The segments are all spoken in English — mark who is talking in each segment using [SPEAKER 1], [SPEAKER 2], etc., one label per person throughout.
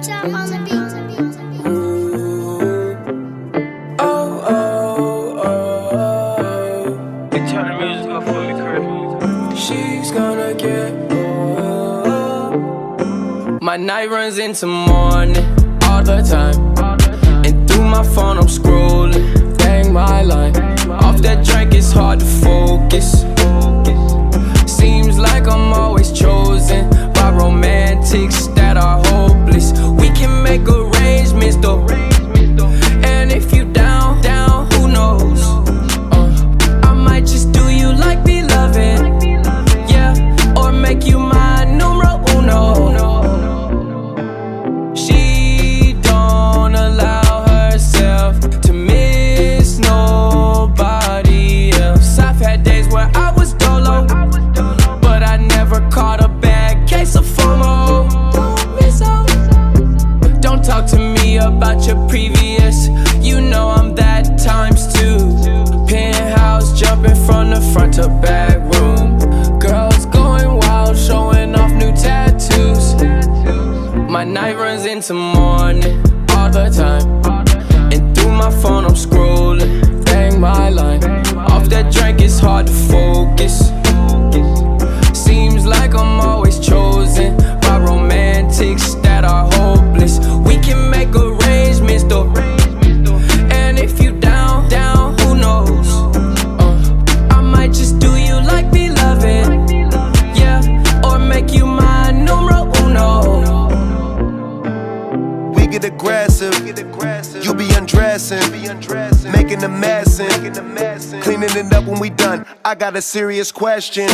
[SPEAKER 1] Chop on the beat.
[SPEAKER 2] Turn the music up for me, Chris.
[SPEAKER 3] She's gonna get my night runs into morning all the time, and through my phone I'm scrolling, bang my line. Off that drink it's hard to focus. Seems like I'm always chosen by romantics that are hopeless. We can make arrangements though, and if you down, who knows? I might just do you like beloved, yeah, or make you my numero uno. She don't allow herself to miss nobody else. I've had days where I was dolo, but I never caught a bad case of FOMO. Don't talk to me about your previous, you know I'm that times two. Penthouse jumping from the front to back room. Girls going wild, showing off new tattoos. My night runs into morning all the time, and through my phone I'm scrolling, bang my line. Off that drink it's hard to focus. Seems like I'm always chosen by romantics that are hopeless. We can make arrangements though, and if you down, who knows? I might just do you like beloved, yeah, or make you my numero uno.
[SPEAKER 4] We get aggressive, you be undressing, making a mess and cleaning it up when we done. I got a serious question.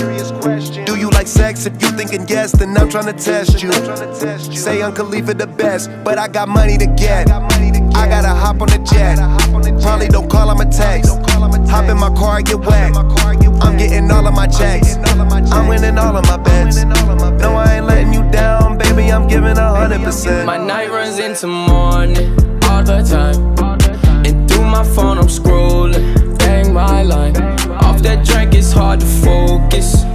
[SPEAKER 4] Do you like sex? If you thinking yes, then I'm tryna test you. Say Uncle Khalifa the best, but I got money to get. I gotta hop on the jet. Probably don't call, I'ma text. Hop in my car, get wet. I'm getting all of my checks. I'm winning all of my bets. No, I ain't letting you down, baby, I'm giving 100%.
[SPEAKER 3] My night runs into morning all the time, and through my phone I'm scrolling, bang my line. Off that drink it's hard to focus.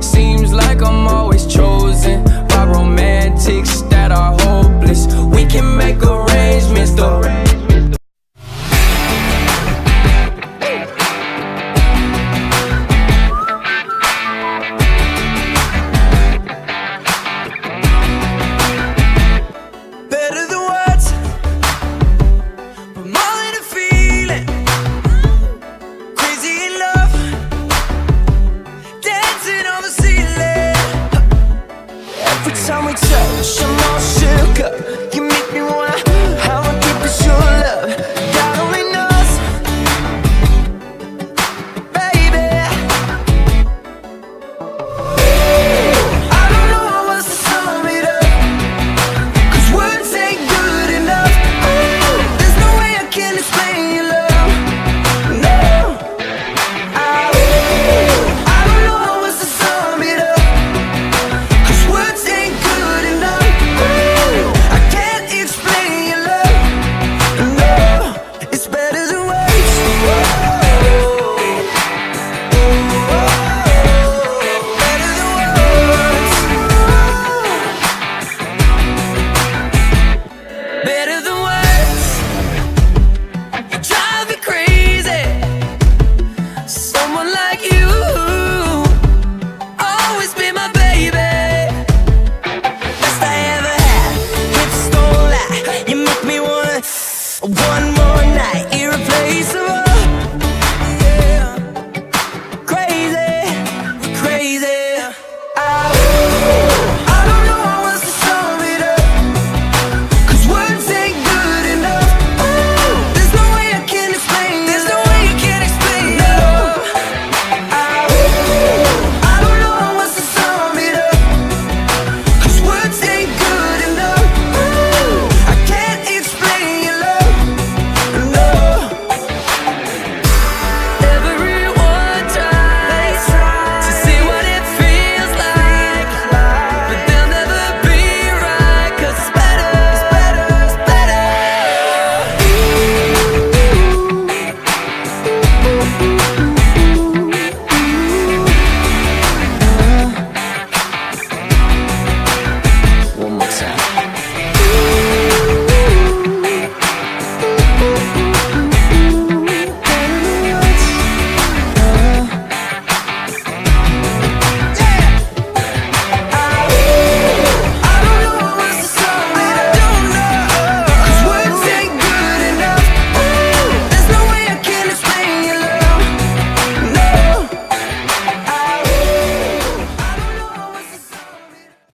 [SPEAKER 3] Seems like I'm always chosen by romantics that are hopeless. We can make arrangements though.
[SPEAKER 5] Better than words, but more than a feeling. Crazy in love, dancing on the ceiling. Every time we touch, I'm all shook up.